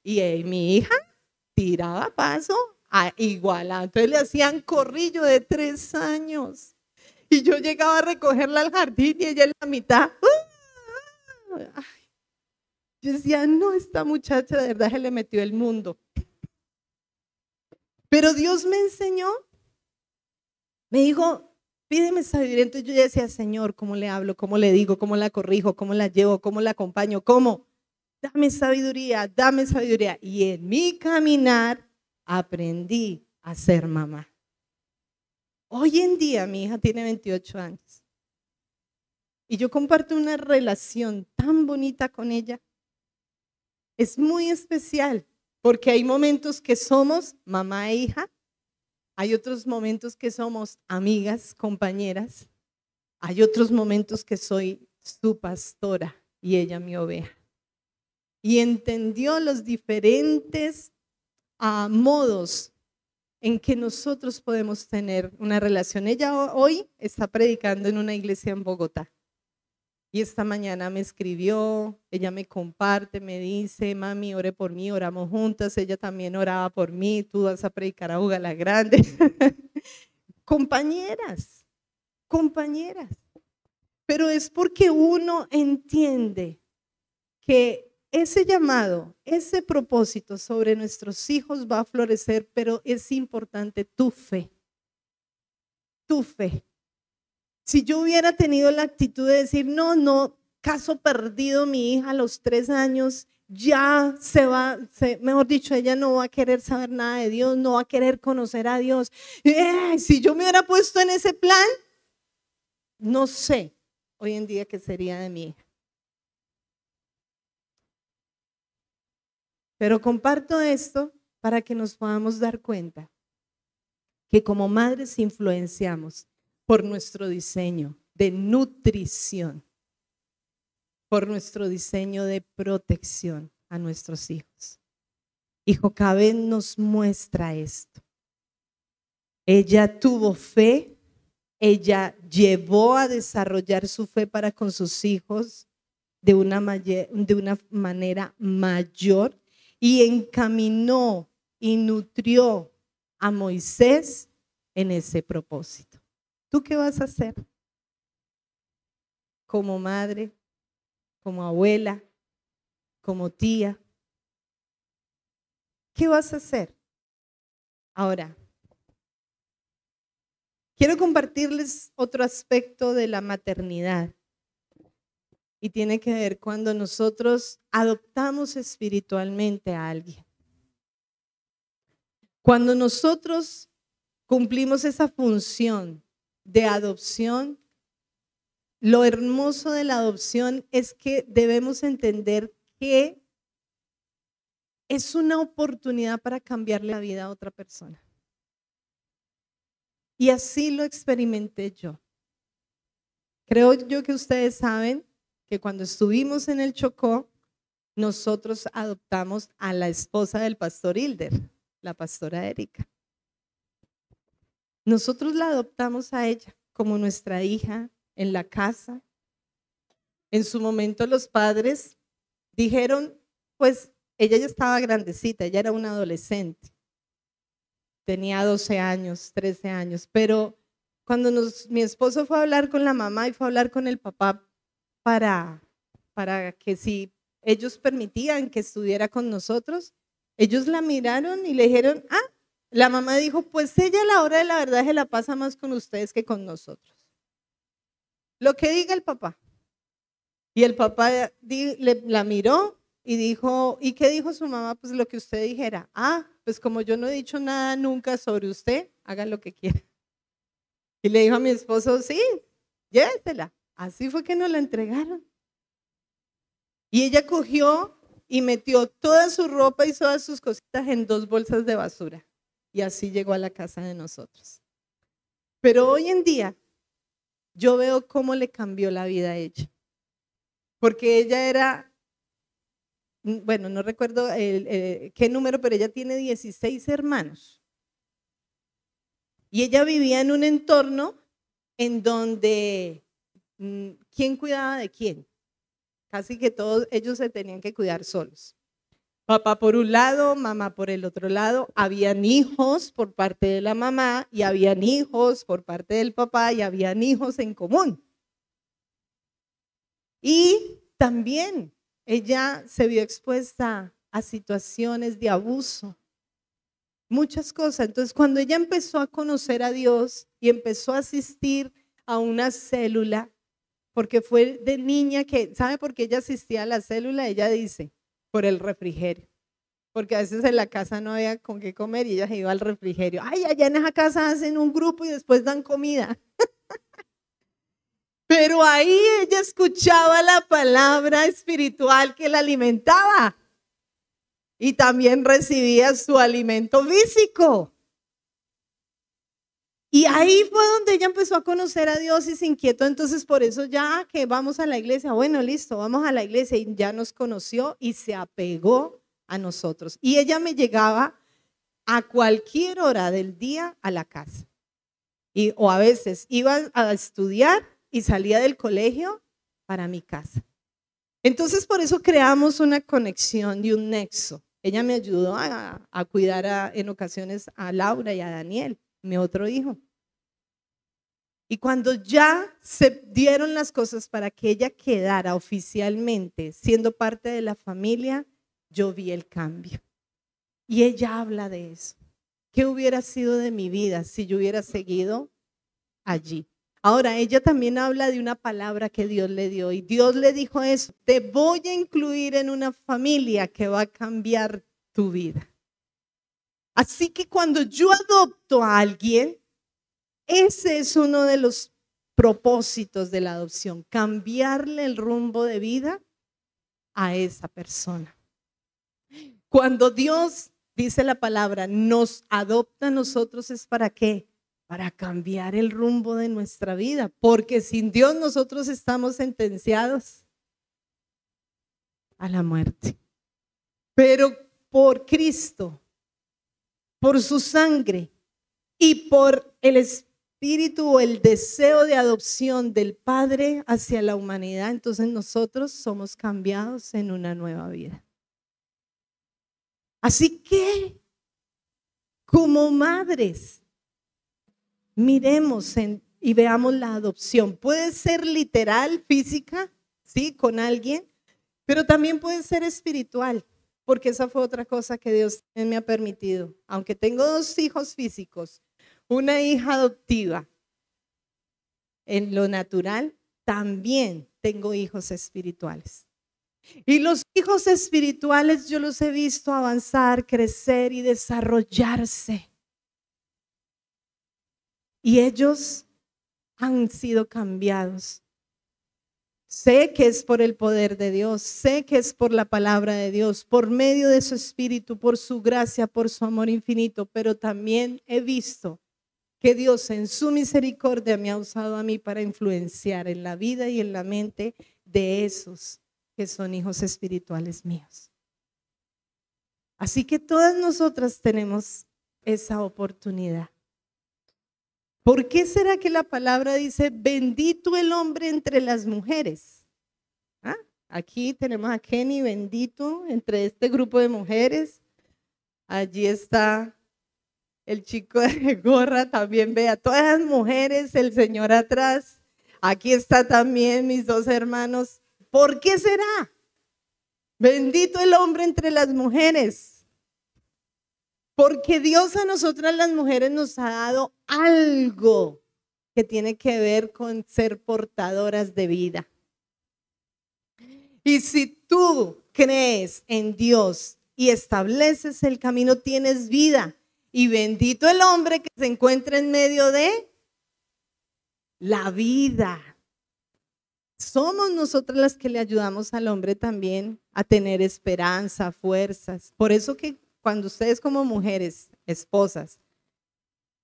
Y mi hija tiraba paso igual. Entonces le hacían corrillo de 3 años. Y yo llegaba a recogerla al jardín y ella en la mitad. Ay, yo decía, no, esta muchacha de verdad se le metió el mundo. Pero Dios me enseñó, me dijo, pídeme sabiduría. Entonces yo decía, Señor, ¿cómo le hablo? ¿Cómo le digo? ¿Cómo la corrijo? ¿Cómo la llevo? ¿Cómo la acompaño? ¿Cómo? Dame sabiduría, dame sabiduría. Y en mi caminar aprendí a ser mamá. Hoy en día mi hija tiene 28 años. Y yo comparto una relación tan bonita con ella. Es muy especial porque hay momentos que somos mamá e hija. Hay otros momentos que somos amigas, compañeras. Hay otros momentos que soy su pastora y ella mi oveja. Y entendió los diferentes modos en que nosotros podemos tener una relación. Ella hoy está predicando en una iglesia en Bogotá. Y esta mañana me escribió, ella me comparte, me dice, mami, ore por mí, oramos juntas, ella también oraba por mí, tú vas a predicar a Uga la Grande. Compañeras, compañeras. Pero es porque uno entiende que ese llamado, ese propósito sobre nuestros hijos va a florecer, pero es importante tu fe. Tu fe. Si yo hubiera tenido la actitud de decir, no, caso perdido, mi hija a los 3 años ya mejor dicho, ella no va a querer saber nada de Dios, no va a querer conocer a Dios. Si yo me hubiera puesto en ese plan, no sé hoy en día qué sería de mi hija. Pero comparto esto para que nos podamos dar cuenta que como madres influenciamos por nuestro diseño de nutrición, por nuestro diseño de protección a nuestros hijos. Y Jocabed nos muestra esto. Ella tuvo fe, ella llevó a desarrollar su fe para con sus hijos de una manera mayor y encaminó y nutrió a Moisés en ese propósito. ¿Tú qué vas a hacer? Como madre, como abuela, como tía. ¿Qué vas a hacer? Ahora, quiero compartirles otro aspecto de la maternidad y tiene que ver cuando nosotros adoptamos espiritualmente a alguien. Cuando nosotros cumplimos esa función de adopción, lo hermoso de la adopción es que debemos entender que es una oportunidad para cambiarle la vida a otra persona. Y así lo experimenté yo. Creo yo que ustedes saben que cuando estuvimos en el Chocó, nosotros adoptamos a la esposa del pastor Hilder, la pastora Erika. Nosotros la adoptamos a ella como nuestra hija en la casa. En su momento los padres dijeron, pues ella ya estaba grandecita, ella era una adolescente. Tenía 12 años, 13 años, pero cuando mi esposo fue a hablar con la mamá y fue a hablar con el papá para que si ellos permitían que estuviera con nosotros, ellos la miraron y le dijeron, la mamá dijo, pues ella a la hora de la verdad se la pasa más con ustedes que con nosotros. Lo que diga el papá. Y el papá la miró y dijo, ¿y qué dijo su mamá? Pues lo que usted dijera. Pues como yo no he dicho nada nunca sobre usted, haga lo que quiera. Y le dijo a mi esposo, sí, llévesela. Así fue que nos la entregaron. Y ella cogió y metió toda su ropa y todas sus cositas en 2 bolsas de basura. Y así llegó a la casa de nosotros. Pero hoy en día, yo veo cómo le cambió la vida a ella. Porque ella era, bueno, no recuerdo qué número, pero ella tiene 16 hermanos. Y ella vivía en un entorno en donde, ¿quién cuidaba de quién? Casi que todos ellos se tenían que cuidar solos. Papá por un lado, mamá por el otro lado. Habían hijos por parte de la mamá y habían hijos por parte del papá y habían hijos en común. Y también ella se vio expuesta a situaciones de abuso, muchas cosas. Entonces, cuando ella empezó a conocer a Dios y empezó a asistir a una célula, porque fue de niña que, ¿sabe por qué ella asistía a la célula? Ella dice, por el refrigerio. Porque a veces en la casa no había con qué comer y ella se iba al refrigerio. Ay, allá en esa casa hacen un grupo y después dan comida. Pero ahí ella escuchaba la palabra espiritual que la alimentaba y también recibía su alimento físico. Y ahí fue donde ella empezó a conocer a Dios y se inquietó. Entonces, por eso ya que vamos a la iglesia, bueno, listo, vamos a la iglesia, y ya nos conoció y se apegó a nosotros. Y ella me llegaba a cualquier hora del día a la casa. O a veces iba a estudiar y salía del colegio para mi casa. Entonces por eso creamos una conexión y un nexo. Ella me ayudó a cuidar en ocasiones a Laura y a Daniel, mi otro hijo. Y cuando ya se dieron las cosas para que ella quedara oficialmente siendo parte de la familia, yo vi el cambio. Y ella habla de eso. ¿Qué hubiera sido de mi vida si yo hubiera seguido allí? Ahora, ella también habla de una palabra que Dios le dio. Y Dios le dijo eso: te voy a incluir en una familia que va a cambiar tu vida. Así que cuando yo adopto a alguien, ese es uno de los propósitos de la adopción: cambiarle el rumbo de vida a esa persona. Cuando Dios, dice la palabra, nos adopta a nosotros, ¿es para qué? Para cambiar el rumbo de nuestra vida, porque sin Dios nosotros estamos sentenciados a la muerte. Pero por Cristo, por su sangre y por el espíritu o el deseo de adopción del Padre hacia la humanidad, entonces nosotros somos cambiados en una nueva vida. Así que, como madres, miremos y veamos la adopción. Puede ser literal, física, ¿sí? Con alguien, pero también puede ser espiritual, porque esa fue otra cosa que Dios me ha permitido. Aunque tengo 2 hijos físicos, una hija adoptiva, en lo natural también tengo hijos espirituales. Y los hijos espirituales yo los he visto avanzar, crecer y desarrollarse. Y ellos han sido cambiados. Sé que es por el poder de Dios, sé que es por la palabra de Dios, por medio de su espíritu, por su gracia, por su amor infinito, pero también he visto que Dios en su misericordia me ha usado a mí para influenciar en la vida y en la mente de esos que son hijos espirituales míos. Así que todas nosotras tenemos esa oportunidad. ¿Por qué será que la palabra dice bendito el hombre entre las mujeres? ¿Ah? Aquí tenemos a Kenny, bendito entre este grupo de mujeres. Allí está el chico de gorra, también vea todas las mujeres, el señor atrás. Aquí está también mis 2 hermanos. ¿Por qué será? Bendito el hombre entre las mujeres. Porque Dios a nosotras las mujeres nos ha dado algo que tiene que ver con ser portadoras de vida. Y si tú crees en Dios y estableces el camino, tienes vida. Y bendito el hombre que se encuentra en medio de la vida. Somos nosotras las que le ayudamos al hombre también a tener esperanza, fuerzas. Por eso que cuando ustedes como mujeres, esposas,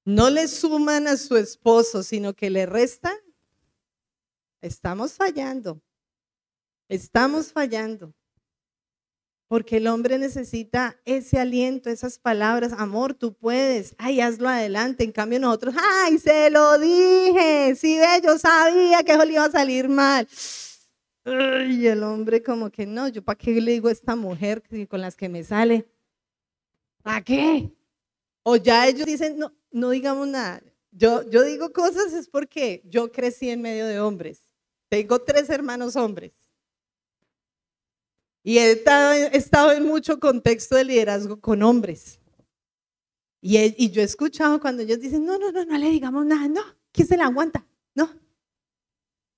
no le suman a su esposo, sino que le restan, estamos fallando. Estamos fallando. Porque el hombre necesita ese aliento, esas palabras: amor, tú puedes, ay, hazlo adelante. En cambio nosotros, ay, se lo dije, sí, ve, yo sabía que eso le iba a salir mal. Y el hombre como que no, yo para qué le digo a esta mujer con las que me sale, ¿para qué? O ya ellos dicen, no, no digamos nada. Yo digo cosas es porque yo crecí en medio de hombres. Tengo 3 hermanos hombres. Y he estado en mucho contexto de liderazgo con hombres. Y yo he escuchado cuando ellos dicen, no le digamos nada, no, ¿quién se la aguanta? No.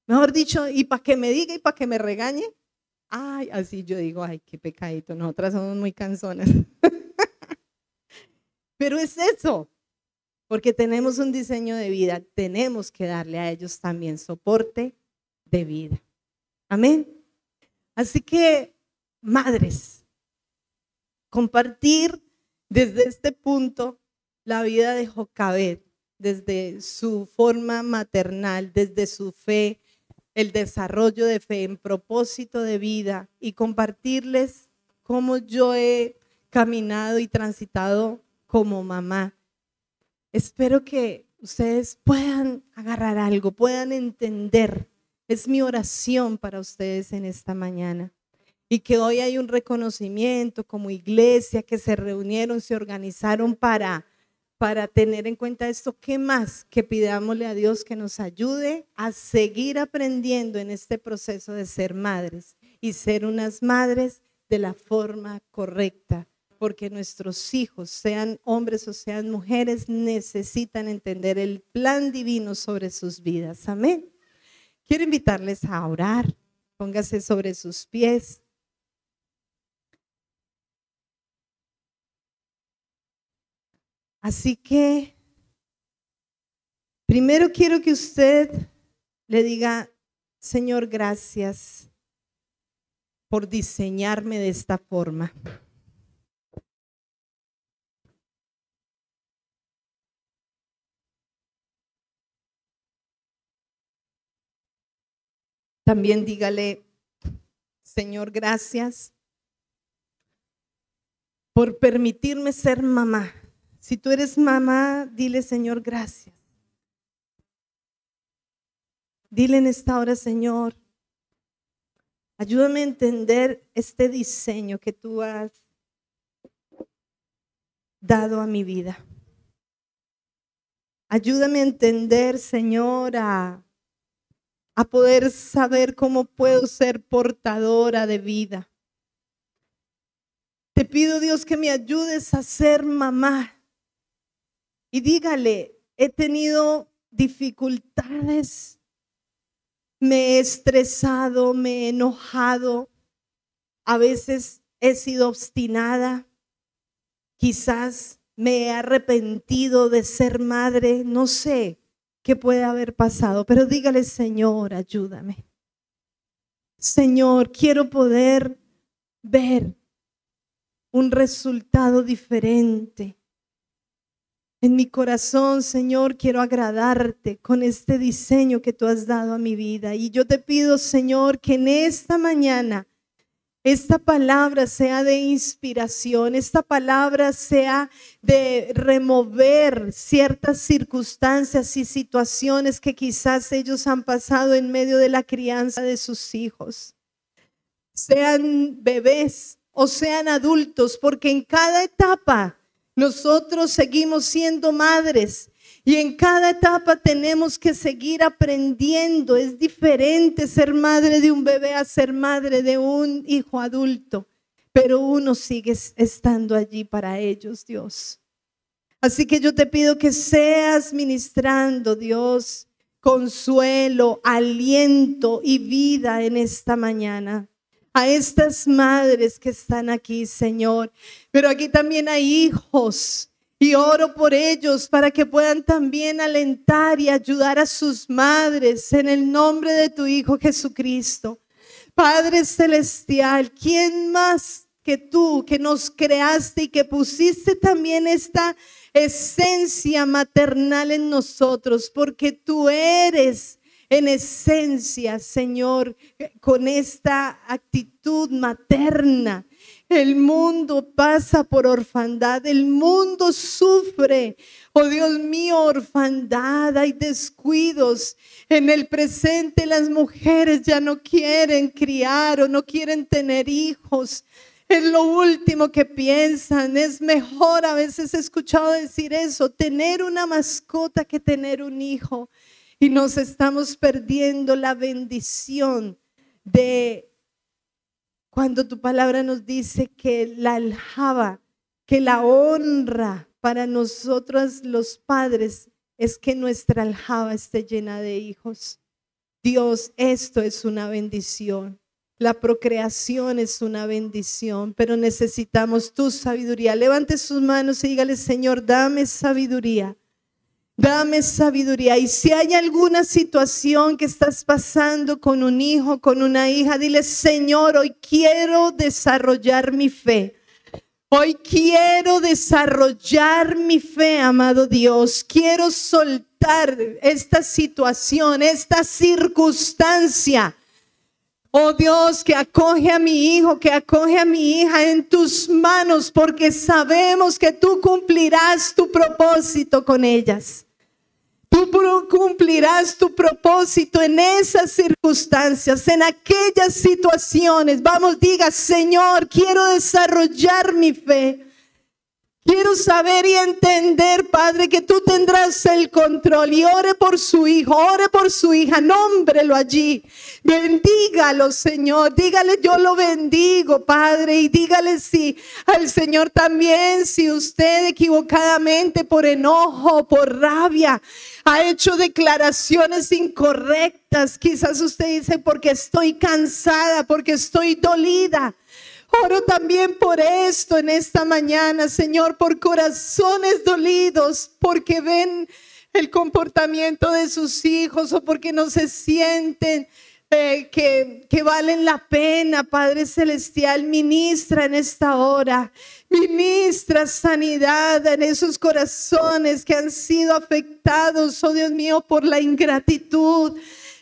Mejor dicho, y para que me diga y para que me regañe. Ay, así yo digo, ay, qué pecadito, nosotras somos muy canzonas. Pero es eso, porque tenemos un diseño de vida, tenemos que darle a ellos también soporte de vida. Amén. Así que, madres, compartir desde este punto la vida de Jocabed, desde su forma maternal, desde su fe, el desarrollo de fe en propósito de vida, y compartirles cómo yo he caminado y transitado como mamá. Espero que ustedes puedan agarrar algo, puedan entender Es mi oración para ustedes en esta mañana. Y que hoy hay un reconocimiento como iglesia, que se reunieron, se organizaron para tener en cuenta esto. ¿Qué más? Que pidámosle a Dios que nos ayude a seguir aprendiendo en este proceso de ser madres y ser unas madres de la forma correcta, porque nuestros hijos, sean hombres o sean mujeres, necesitan entender el plan divino sobre sus vidas. Amén. Quiero invitarles a orar. Póngase sobre sus pies. Así que primero quiero que usted le diga: Señor, gracias por diseñarme de esta forma. También dígale: Señor, gracias por permitirme ser mamá. Si tú eres mamá, dile: Señor, gracias. Dile en esta hora: Señor, ayúdame a entender este diseño que tú has dado a mi vida. Ayúdame a entender, Señor, a poder saber cómo puedo ser portadora de vida. Te pido, Dios, que me ayudes a ser mamá. Y dígale: he tenido dificultades, me he estresado, me he enojado, a veces he sido obstinada, quizás me he arrepentido de ser madre, no sé qué puede haber pasado, pero dígale: Señor, ayúdame. Señor, quiero poder ver un resultado diferente. En mi corazón, Señor, quiero agradarte con este diseño que tú has dado a mi vida. Y yo te pido, Señor, que en esta mañana esta palabra sea de inspiración, esta palabra sea de remover ciertas circunstancias y situaciones que quizás ellos han pasado en medio de la crianza de sus hijos. Sean bebés o sean adultos, porque en cada etapa nosotros seguimos siendo madres y en cada etapa tenemos que seguir aprendiendo. Es diferente ser madre de un bebé a ser madre de un hijo adulto, pero uno sigue estando allí para ellos, Dios. Así que yo te pido que seas ministrando, Dios, consuelo, aliento y vida en esta mañana a estas madres que están aquí, Señor. Pero aquí también hay hijos y oro por ellos para que puedan también alentar y ayudar a sus madres en el nombre de tu Hijo Jesucristo. Padre celestial, ¿quién más que tú, que nos creaste y que pusiste también esta esencia maternal en nosotros? Porque tú eres en esencia, Señor, con esta actitud materna. El mundo pasa por orfandad, el mundo sufre, oh Dios mío, orfandad, hay descuidos. En el presente las mujeres ya no quieren criar o no quieren tener hijos. Es lo último que piensan. Es mejor, a veces he escuchado decir eso, tener una mascota que tener un hijo. Y nos estamos perdiendo la bendición de cuando tu palabra nos dice que la aljaba, que la honra para nosotros los padres es que nuestra aljaba esté llena de hijos. Dios, esto es una bendición. La procreación es una bendición, pero necesitamos tu sabiduría. Levante sus manos y dígale: Señor, dame sabiduría. Dame sabiduría. Y si hay alguna situación que estás pasando con un hijo, con una hija, dile: Señor, hoy quiero desarrollar mi fe. Hoy quiero desarrollar mi fe, amado Dios. Quiero soltar esta situación, esta circunstancia. Oh Dios, que acoge a mi hijo, que acoge a mi hija en tus manos, porque sabemos que tú cumplirás tu propósito con ellas. Tú cumplirás tu propósito en esas circunstancias, en aquellas situaciones. Vamos, diga: Señor, quiero desarrollar mi fe. Quiero saber y entender, Padre, que tú tendrás el control. Y ore por su hijo, ore por su hija, nómbrelo allí. Bendígalo, Señor. Dígale: yo lo bendigo, Padre. Y dígale al Señor también, si usted equivocadamente, por enojo, por rabia, ha hecho declaraciones incorrectas. Quizás usted dice: porque estoy cansada, porque estoy dolida. Oro también por esto en esta mañana, Señor, por corazones dolidos, porque ven el comportamiento de sus hijos o porque no se sienten que valen la pena. Padre Celestial, ministra en esta hora, ministra sanidad en esos corazones que han sido afectados, oh Dios mío, por la ingratitud,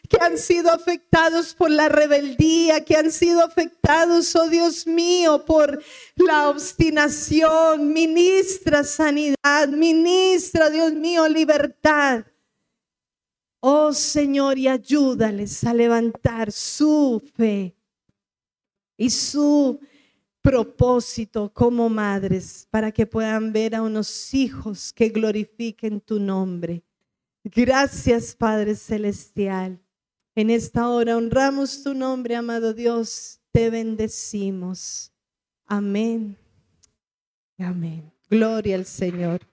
que han sido afectados por la rebeldía, que han sido afectados, oh Dios mío, por la obstinación. Ministra sanidad, ministra, Dios mío, libertad. Oh Señor, y ayúdales a levantar su fe y su propósito como madres, para que puedan ver a unos hijos que glorifiquen tu nombre. Gracias, Padre Celestial. En esta hora honramos tu nombre, amado Dios. Te bendecimos. Amén. Amén. Gloria al Señor.